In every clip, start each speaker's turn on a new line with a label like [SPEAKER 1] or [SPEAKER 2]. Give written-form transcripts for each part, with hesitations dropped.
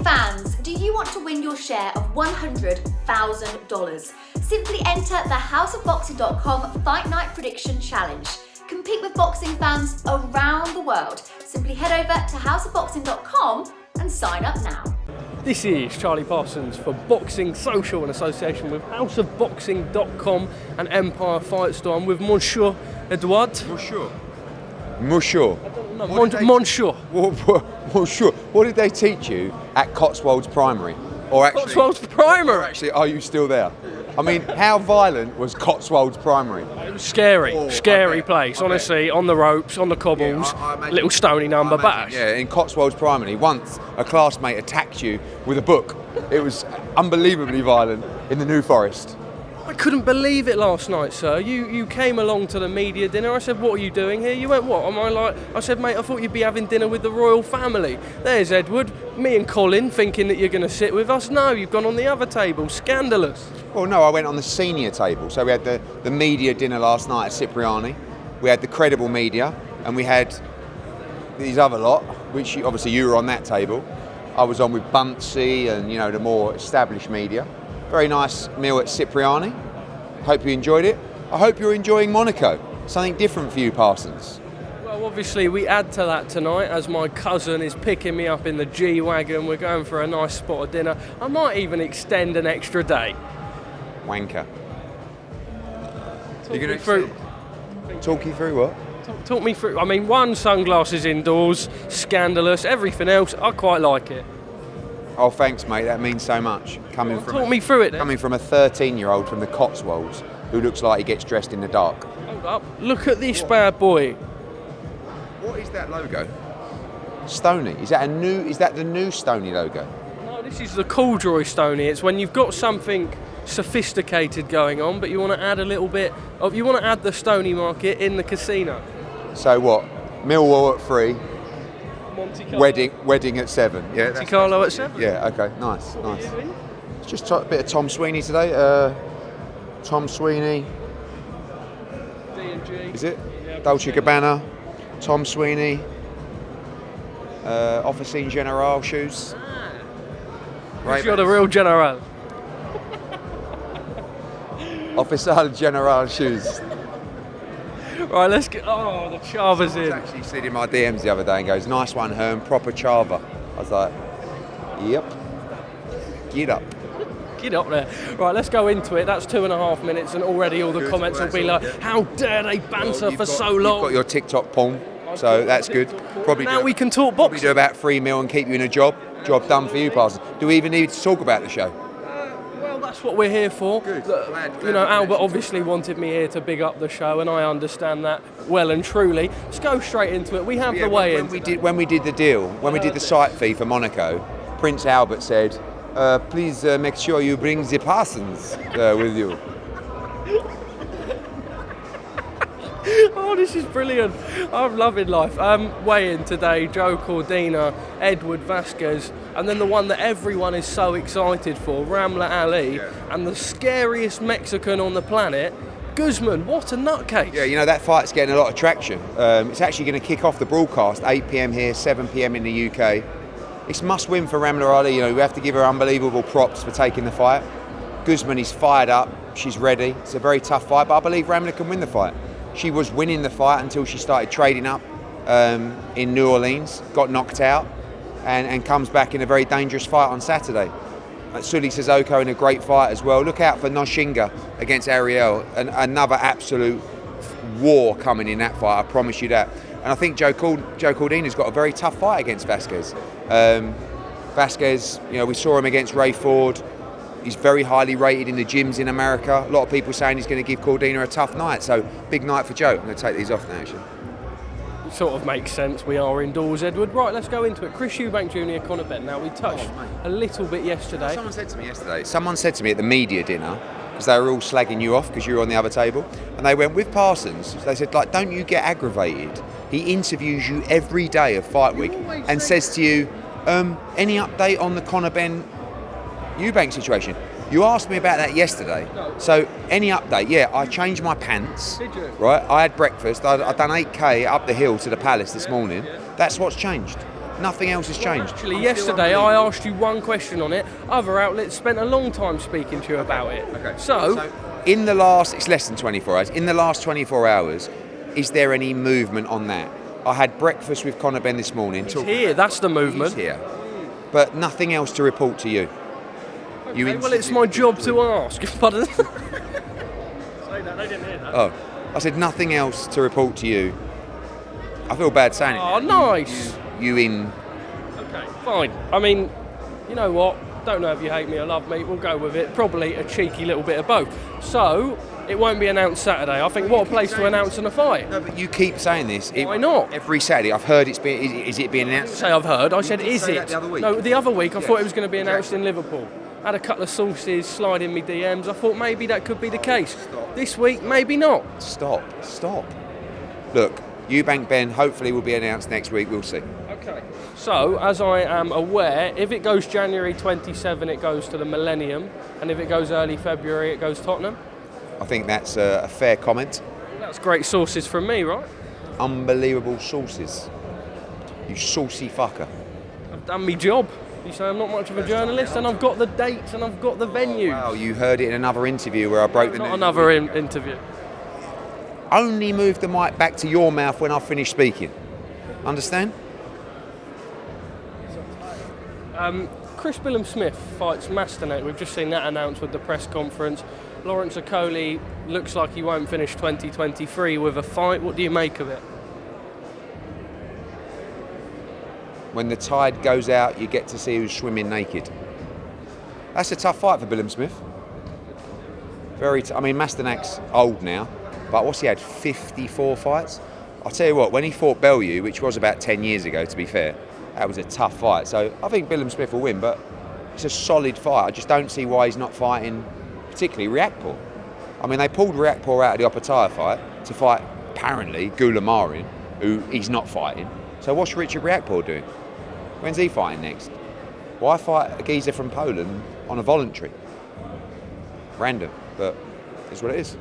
[SPEAKER 1] fans, do you want to win your share of $100,000? Simply enter the houseofboxing.com Fight Night Prediction Challenge. Compete with boxing fans around the world. Simply head over to houseofboxing.com and sign up now.
[SPEAKER 2] This is Charlie Parsons for Boxing Social in association with houseofboxing.com and Empire Fight Store. I'm with Monsieur Edouard.
[SPEAKER 3] Monsieur.
[SPEAKER 2] Monsieur.
[SPEAKER 3] Monsieur. What did they teach you at Cotswolds Primary?
[SPEAKER 2] Cotswolds Primary?
[SPEAKER 3] Or actually, are you still there? I mean, how violent was Cotswolds Primary?
[SPEAKER 2] It was scary place, honestly, on the ropes, on the cobbles, little stony number bash.
[SPEAKER 3] Yeah, in Cotswolds Primary, once a classmate attacked you with a book. It was unbelievably violent in the New Forest.
[SPEAKER 2] I couldn't believe it last night, sir. You came along to the media dinner. I said, what are you doing here? You went, what? I said, mate, I thought you'd be having dinner with the royal family. There's Edward, me and Colin thinking that you're going to sit with us. No, you've gone on the other table. Scandalous.
[SPEAKER 3] Well, no, I went on the senior table. So we had the media dinner last night at Cipriani. We had the credible media, and we had these other lot, which obviously you were on that table. I was on with Buntsy and, you know, the more established media. Very nice meal at Cipriani. Hope you enjoyed it. I hope you're enjoying Monaco. Something different for you, Parsons.
[SPEAKER 2] Well, obviously we add to that tonight as my cousin is picking me up in the G-Wagon. We're going for a nice spot of dinner. I might even extend an extra day.
[SPEAKER 3] Wanker.
[SPEAKER 2] Talk me through.
[SPEAKER 3] Talk you through what?
[SPEAKER 2] Talk me through. I mean, one, sunglasses indoors, scandalous. Everything else, I quite like it.
[SPEAKER 3] Oh, thanks, mate. That means so much.
[SPEAKER 2] Talk me through it then.
[SPEAKER 3] Coming from a 13-year-old from the Cotswolds who looks like he gets dressed in the dark.
[SPEAKER 2] Hold up. Look at this bad boy.
[SPEAKER 3] What is that logo? Stony. Is that the new Stony logo?
[SPEAKER 2] No, this is the Corduroy Stony. It's when you've got something sophisticated going on, but you want to add a little bit of. You want to add the Stony market in the casino.
[SPEAKER 3] So what? Millwall at 3.
[SPEAKER 2] Monte Carlo.
[SPEAKER 3] Wedding at 7. Yeah.
[SPEAKER 2] Monte Carlo at 7.
[SPEAKER 3] Yeah. Okay. Nice. It's just a bit of Tom Sweeney today. Tom Sweeney.
[SPEAKER 2] D&G.
[SPEAKER 3] Is it?
[SPEAKER 2] Yeah,
[SPEAKER 3] Dolce Gabbana. Tom Sweeney. Officine General shoes.
[SPEAKER 2] Right. You're the real General.
[SPEAKER 3] Officer General shoes.
[SPEAKER 2] Right, let's get. Oh, the Chava's in.
[SPEAKER 3] I actually slid in my DMs the other day and goes, "Nice one, Hearn, proper Chava." I was like, "Yep, get up."
[SPEAKER 2] Get up there. Right, let's go into it. That's 2.5 minutes, and already all the comments will be like, "How dare they banter for so long?"
[SPEAKER 3] You've got your TikTok porn, so that's good.
[SPEAKER 2] Now we can talk boxing.
[SPEAKER 3] Probably do about 3 mil and keep you in a job. Job done for you, Parsons. Do we even need to talk about the show?
[SPEAKER 2] Well, that's what we're here for.
[SPEAKER 3] Good. Glad
[SPEAKER 2] you know, Albert obviously wanted me here to big up the show, and I understand that well and truly. Let's go straight into it. We have the weigh-in.
[SPEAKER 3] When we did the deal, when we did the site fee for Monaco, Prince Albert said, "Please make sure you bring the Parsons with you."
[SPEAKER 2] Oh, this is brilliant. I'm loving life. Weigh-in today, Joe Cordina, Edward Vazquez, and then the one that everyone is so excited for, Ramla Ali, and the scariest Mexican on the planet, Guzman. What a nutcase.
[SPEAKER 3] Yeah, you know, that fight's getting a lot of traction. It's actually going to kick off the broadcast, 8 p.m. here, 7 p.m. in the UK. It's must win for Ramla Ali. You know, we have to give her unbelievable props for taking the fight. Guzman is fired up. She's ready. It's a very tough fight, but I believe Ramla can win the fight. She was winning the fight until she started trading up in New Orleans, got knocked out, and comes back in a very dangerous fight on Saturday. Sully Sissoko in a great fight as well. Look out for Noshinga against Ariel, another absolute war coming in that fight, I promise you that. And I think Joe Cordina's got a very tough fight against Vazquez. Vazquez, you know, we saw him against Ray Ford. He's very highly rated in the gyms in America. A lot of people saying he's going to give Cordina a tough night. So, big night for Joe. I'm going to take these off now, actually.
[SPEAKER 2] Sort of makes sense. We are indoors, Edward. Right, let's go into it. Chris Eubank Jr., Conor Benn. Now, we touched a little bit yesterday.
[SPEAKER 3] Someone said to me at the media dinner, because they were all slagging you off because you were on the other table, and they went, with Parsons, they said, like, don't you get aggravated? He interviews you every day of fight week and says to you, any update on the Conor Benn Eubank situation? You asked me about that yesterday. No. So, any update? Yeah, I changed my pants.
[SPEAKER 2] Did you?
[SPEAKER 3] Right, I had breakfast. I'd done 8K up the hill to the palace this morning. Yeah. That's what's changed. Nothing else has changed.
[SPEAKER 2] Actually, yesterday I asked you one question on it. Other outlets spent a long time speaking to you about it.
[SPEAKER 3] Okay.
[SPEAKER 2] So
[SPEAKER 3] in the last, it's less than 24 hours. In the last 24 hours, is there any movement on that? I had breakfast with Conor Benn this morning.
[SPEAKER 2] He's here. That's the movement.
[SPEAKER 3] He's here, but nothing else to report to you.
[SPEAKER 2] Okay, well, it's my job to ask. Pardon? Say that. They didn't hear that.
[SPEAKER 3] Oh, I said nothing else to report to you. I feel bad saying it.
[SPEAKER 2] Oh, nice.
[SPEAKER 3] You in?
[SPEAKER 2] Okay, fine. I mean, you know what? Don't know if you hate me or love me. We'll go with it. Probably a cheeky little bit of both. So it won't be announced Saturday. I think what a place to announce in a fight.
[SPEAKER 3] No, but you keep saying this.
[SPEAKER 2] Why not?
[SPEAKER 3] Every Saturday, I've heard it's been. Is it being
[SPEAKER 2] I didn't
[SPEAKER 3] announced?
[SPEAKER 2] say I've heard. I said, is
[SPEAKER 3] say
[SPEAKER 2] it?
[SPEAKER 3] that the other week?
[SPEAKER 2] No, the other week I thought it was going to be announced in Liverpool. Had a couple of sources slide in me DMs. I thought maybe that could be the case. This week, maybe not.
[SPEAKER 3] Stop. Look, Eubank Ben hopefully will be announced next week. We'll see.
[SPEAKER 2] Okay. So, as I am aware, if it goes January 27, it goes to the Millennium, and if it goes early February, it goes Tottenham.
[SPEAKER 3] I think that's a fair comment.
[SPEAKER 2] That's great sources from me, right?
[SPEAKER 3] Unbelievable sources. You saucy fucker.
[SPEAKER 2] I've done my job. You say I'm not much of a journalist, and I've got the dates and I've got the venue.
[SPEAKER 3] Wow, you heard it in another interview where I broke the news.
[SPEAKER 2] Not another interview.
[SPEAKER 3] Only move the mic back to your mouth when I've finished speaking. Understand?
[SPEAKER 2] Chris Billam Smith fights Masternak. We've just seen that announced with the press conference. Lawrence Okolie looks like he won't finish 2023 with a fight. What do you make of it?
[SPEAKER 3] When the tide goes out, you get to see who's swimming naked. That's a tough fight for Billam Smith. I mean, Masternak's old now, but what's he had, 54 fights? I'll tell you what, when he fought Bellew, which was about 10 years ago, to be fair, that was a tough fight. So I think Billam Smith will win, but it's a solid fight. I just don't see why he's not fighting, particularly Riakporhe. I mean, they pulled Riakporhe out of the Opataya fight to fight, apparently, Gulamarin, who he's not fighting. So what's Richard Riakporhe doing? When's he fighting next? Why fight a geezer from Poland on a voluntary? Random, but it's what it is.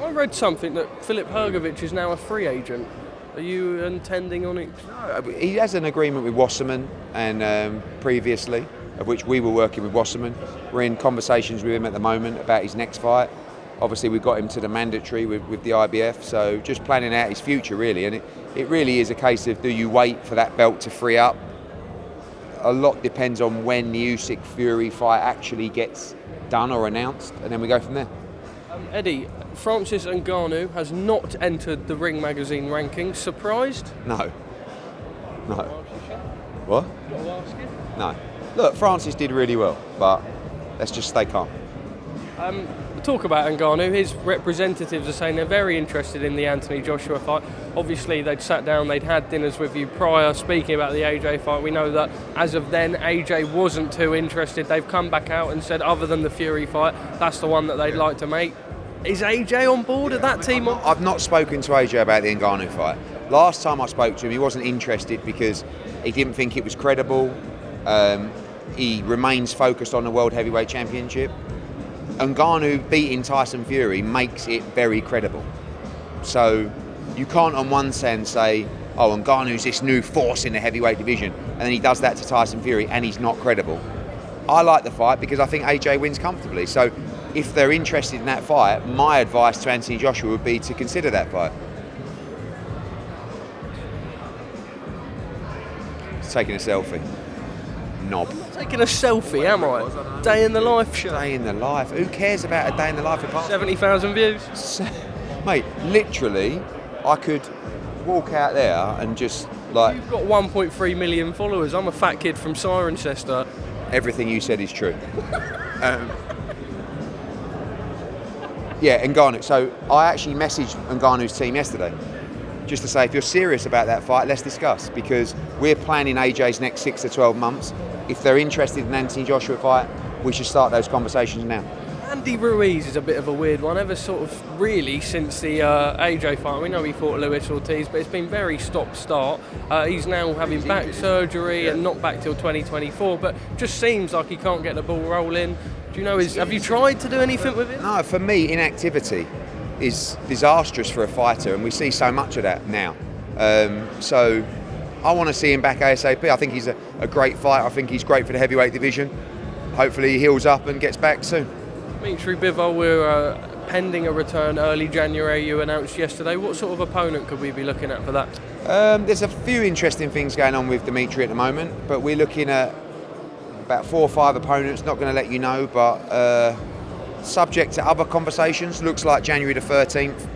[SPEAKER 2] I read something that Filip Hrgovic is now a free agent. Are you intending on it?
[SPEAKER 3] No, he has an agreement with Wasserman and previously, of which we were working with Wasserman. We're in conversations with him at the moment about his next fight. Obviously, we've got him to the mandatory with the IBF, so just planning out his future, really. And it really is a case of, do you wait for that belt to free up? A lot depends on when the Usyk-Fury fight actually gets done or announced, and then we go from there.
[SPEAKER 2] Eddie, Francis Ngannou has not entered the Ring magazine rankings. Surprised?
[SPEAKER 3] No. What? No. Look, Francis did really well, but let's just stay calm.
[SPEAKER 2] Talk about Ngannou. His representatives are saying they're very interested in the Anthony Joshua fight. Obviously, they'd sat down, they'd had dinners with you prior, speaking about the AJ fight. We know that as of then, AJ wasn't too interested. They've come back out and said, other than the Fury fight, that's the one that they'd like to make. Is AJ on board at that team?
[SPEAKER 3] I've not spoken to AJ about the Ngannou fight. Last time I spoke to him, he wasn't interested because he didn't think it was credible. He remains focused on the World Heavyweight Championship. Ngannou beating Tyson Fury makes it very credible. So you can't on one sense say, oh, Ngannou's this new force in the heavyweight division, and then he does that to Tyson Fury and he's not credible. I like the fight because I think AJ wins comfortably. So if they're interested in that fight, my advice to Anthony Joshua would be to consider that fight. He's taking a selfie. Knob.
[SPEAKER 2] I'm not taking a selfie, am I? Day in the life show.
[SPEAKER 3] Day in the life. Who cares about a day in the life of Parsons?
[SPEAKER 2] 70,000 views.
[SPEAKER 3] Mate, literally, I could walk out there and just like...
[SPEAKER 2] You've got 1.3 million followers. I'm a fat kid from Cirencester.
[SPEAKER 3] Everything you said is true. Yeah, Ngannou. So I actually messaged Ngannou's team yesterday just to say, if you're serious about that fight, let's discuss, because we're planning AJ's next 6 to 12 months. If they're interested in Anthony Joshua fight, we should start those conversations now.
[SPEAKER 2] Andy Ruiz is a bit of a weird one, ever sort of really since the AJ fight. We know he fought Luis Ortiz, but it's been very stop-start. He's now having back surgery and not back till 2024, but just seems like he can't get the ball rolling. Do you know, have you tried to do anything with him?
[SPEAKER 3] No, for me, inactivity is disastrous for a fighter, and we see so much of that now. So I want to see him back ASAP. I think he's a great fighter. I think he's great for the heavyweight division. Hopefully he heals up and gets back soon.
[SPEAKER 2] Dmitry Bivol, we're pending a return early January, you announced yesterday. What sort of opponent could we be looking at for that?
[SPEAKER 3] There's a few interesting things going on with Dmitry at the moment, but we're looking at about 4 or 5 opponents. Not going to let you know, but subject to other conversations. Looks like January the 13th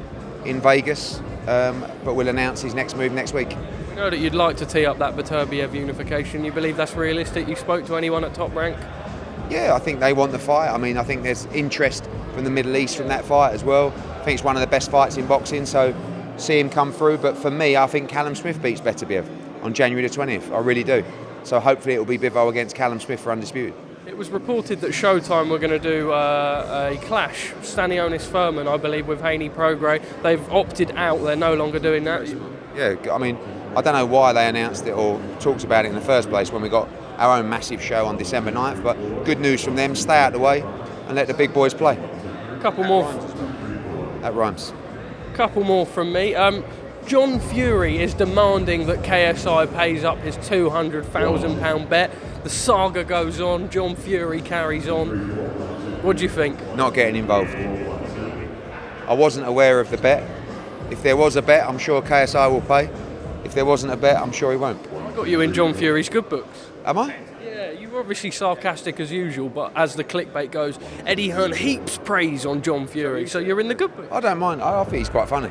[SPEAKER 3] in Vegas, but we'll announce his next move next week.
[SPEAKER 2] You know that you'd like to tee up that Beterbiev unification. You believe that's realistic? You spoke to anyone at Top Rank?
[SPEAKER 3] Yeah, I think they want the fight. I mean, I think there's interest from the Middle East from that fight as well. I think it's one of the best fights in boxing, so see him come through. But for me, I think Callum Smith beats Beterbiev on January the 20th. I really do. So hopefully it will be Bivol against Callum Smith for Undisputed.
[SPEAKER 2] It was reported that Showtime were going to do a clash, Stanionis Furman, I believe, with Haney Prograis. They've opted out. They're no longer doing that.
[SPEAKER 3] Yeah, I mean, I don't know why they announced it or talked about it in the first place when we got our own massive show on December 9th, but good news from them. Stay out of the way and let the big boys play.
[SPEAKER 2] Couple more.
[SPEAKER 3] That rhymes.
[SPEAKER 2] Couple more from me. John Fury is demanding that KSI pays up his £200,000 bet. The saga goes on. John Fury carries on. What do you think?
[SPEAKER 3] Not getting involved. I wasn't aware of the bet. If there was a bet, I'm sure KSI will pay. If there wasn't a bet, I'm sure he won't.
[SPEAKER 2] I got you in John Fury's good books.
[SPEAKER 3] Am I?
[SPEAKER 2] Yeah, you're obviously sarcastic as usual, but as the clickbait goes, Eddie Hearn heaps praise on John Fury, so you're in the good book.
[SPEAKER 3] I don't mind. I think he's quite funny.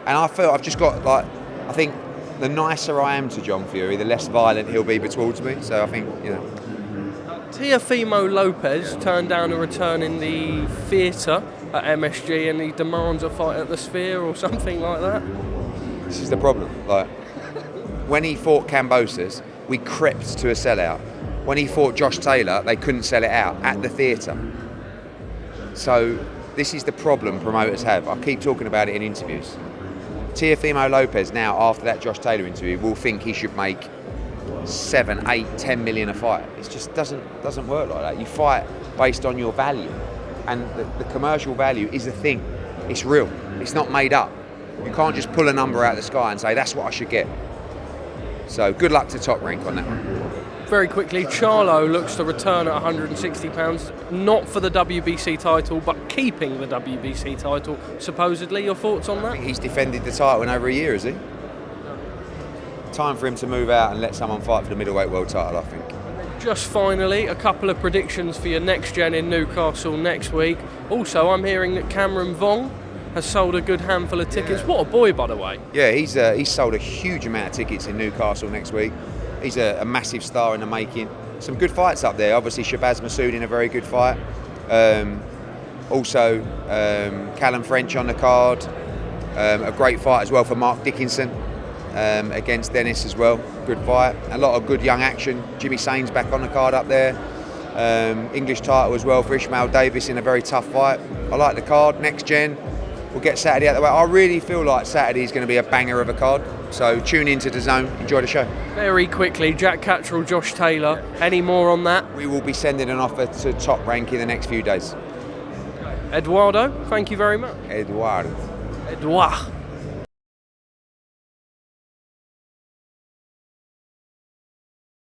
[SPEAKER 3] And I feel I've just got, like, I think the nicer I am to John Fury, the less violent he'll be towards me. So I think, you know.
[SPEAKER 2] Teofimo Lopez turned down a return in the theatre at MSG and he demands a fight at the Sphere or something like that.
[SPEAKER 3] This is the problem. Like, when he fought Cambosis, we crept to a sellout. When he fought Josh Taylor, they couldn't sell it out at the theatre. So this is the problem promoters have. I keep talking about it in interviews. Teofimo Lopez now, after that Josh Taylor interview, will think he should make 7, 8, 10 million a fight. It just doesn't work like that. You fight based on your value, and the commercial value is a thing. It's real. It's not made up. You can't just pull a number out of the sky and say that's what I should get. So good luck to Top Rank on that one.
[SPEAKER 2] Very quickly, Charlo looks to return at £160, not for the WBC title, but keeping the WBC title, supposedly. Your thoughts on that?
[SPEAKER 3] I think he's defended the title in over a year, has he? Time for him to move out and let someone fight for the middleweight world title, I think.
[SPEAKER 2] Just finally, a couple of predictions for your next gen in Newcastle next week. Also, I'm hearing that Cameron Vong has sold a good handful of tickets. Yeah. What a boy, by the way.
[SPEAKER 3] Yeah, he's sold a huge amount of tickets in Newcastle next week. He's a massive star in the making. Some good fights up there. Obviously, Shabazz Massoud in a very good fight. Also, Callum French on the card. A great fight as well for Mark Dickinson against Dennis as well. Good fight. A lot of good young action. Jimmy Sain's back on the card up there. English title as well for Ishmael Davis in a very tough fight. I like the card. Next gen. We'll get Saturday out of the way. I really feel like Saturday is going to be a banger of a card. So tune into DAZN. Enjoy the show.
[SPEAKER 2] Very quickly, Jack Catterall, Josh Taylor. Any more on that?
[SPEAKER 3] We will be sending an offer to Top Rank in the next few days.
[SPEAKER 2] Eduardo, thank you very much.
[SPEAKER 3] Eduardo.
[SPEAKER 2] Edouard.